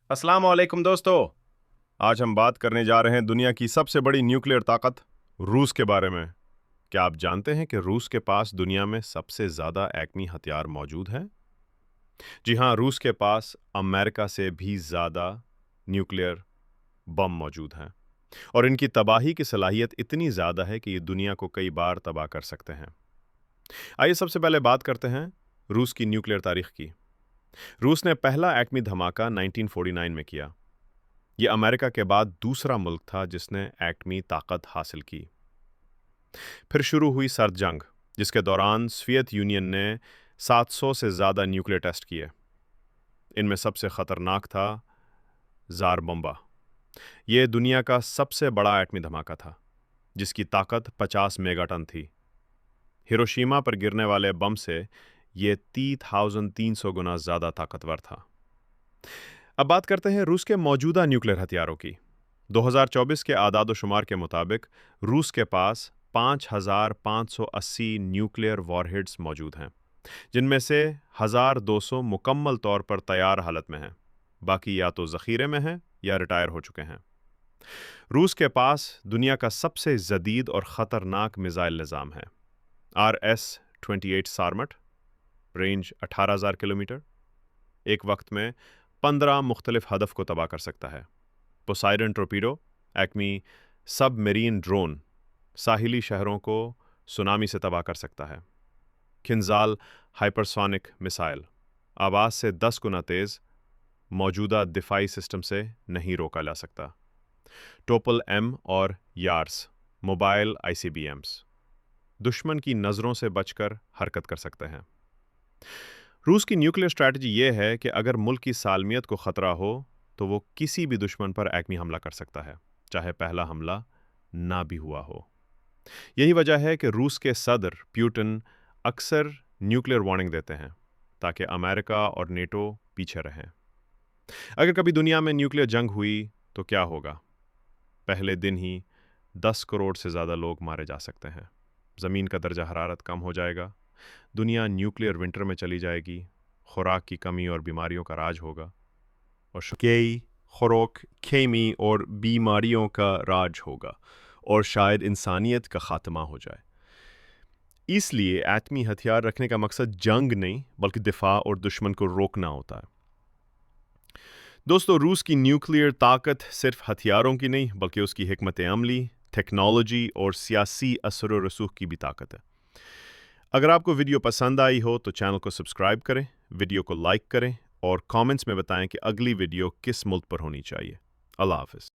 अस्सलाम वालेकुम दोस्तों। आज हम बात करने जा रहे हैं दुनिया की सबसे बड़ी न्यूक्लियर ताकत रूस के बारे में। क्या आप जानते हैं कि रूस के पास दुनिया में सबसे ज़्यादा एटमी हथियार मौजूद हैं? जी हाँ, रूस के पास अमेरिका से भी ज़्यादा न्यूक्लियर बम मौजूद हैं और इनकी तबाही की सलाहियत इतनी ज़्यादा है कि ये दुनिया को कई बार तबाह कर सकते हैं। आइए सबसे पहले बात करते हैं रूस की न्यूक्लियर तारीख की। रूस ने पहला एटमी धमाका 1949 में किया। ये अमेरिका के बाद दूसरा मुल्क था जिसने एटमी ताकत हासिल की। फिर शुरू हुई सर्द जंग, जिसके दौरान सोवियत यूनियन ने 700 से ज़्यादा न्यूक्लियर टेस्ट किए। इनमें सबसे ख़तरनाक था ज़ार बम्बा। ये दुनिया का सबसे बड़ा एटमी धमाका था, जिसकी ताकत 50 मेगाटन थी। हिरोशिमा पर गिरने वाले बम से ये 3,300 गुना ज़्यादा ताकतवर था। अब बात करते हैं रूस के मौजूदा न्यूक्लियर हथियारों की। 2024 के आदाद-ओ-शुमार के मुताबिक रूस के पास 5,580 न्यूक्लियर वॉरहेड्स मौजूद हैं, जिनमें से 1,200 मुकम्मल तौर पर तैयार हालत में हैं। बाकी या तो ज़ख़ीरे में हैं या रिटायर हो चुके हैं। रूस के पास दुनिया का सबसे जदीद और ख़तरनाक मिसाइल निज़ाम है। RS-28 सारमट, रेंज 18,000 किलोमीटर, एक वक्त में 15 मुख्तलिफ हदफ को तबाह कर सकता है। पोसाइडन टोरपीडो, एक्मी सबमरीन ड्रोन, साहिली शहरों को सुनामी से तबाह कर सकता है। किंजाल हाइपरसोनिक मिसाइल, आवाज़ से 10 गुना तेज़, मौजूदा दिफाई सिस्टम से नहीं रोका जा सकता। टोपल एम और यार्स, मोबाइल ICBMs, दुश्मन की नज़रों से बचकर हरकत कर सकते हैं। रूस की न्यूक्लियर स्ट्रैटेजी ये है कि अगर मुल्क की सालमियत को ख़तरा हो तो वो किसी भी दुश्मन पर एटमी हमला कर सकता है, चाहे पहला हमला ना भी हुआ हो। यही वजह है कि रूस के सदर पुतिन अक्सर न्यूक्लियर वार्निंग देते हैं ताकि अमेरिका और नेटो पीछे रहें। अगर कभी दुनिया में न्यूक्लियर जंग हुई तो क्या होगा? पहले दिन ही 10 करोड़ से ज़्यादा लोग मारे जा सकते हैं। ज़मीन का दर्जा हरारत कम हो जाएगा, दुनिया न्यूक्लियर विंटर में चली जाएगी, खुराक की कमी और बीमारियों का राज होगा और खुराक खेमी और बीमारियों का राज होगा और शायद इंसानियत का खात्मा हो जाए। इसलिए एटमी हथियार रखने का मकसद जंग नहीं बल्कि दिफा और दुश्मन को रोकना होता है। दोस्तों, रूस की न्यूक्लियर ताकत सिर्फ हथियारों की नहीं बल्कि उसकी हिकमत अमली, टेक्नोलॉजी और सियासी असर व रसूख की भी ताकत है। अगर आपको वीडियो पसंद आई हो तो चैनल को सब्सक्राइब करें, वीडियो को लाइक करें और कमेंट्स में बताएं कि अगली वीडियो किस मुल्क पर होनी चाहिए। अल्लाह हाफ़िज़।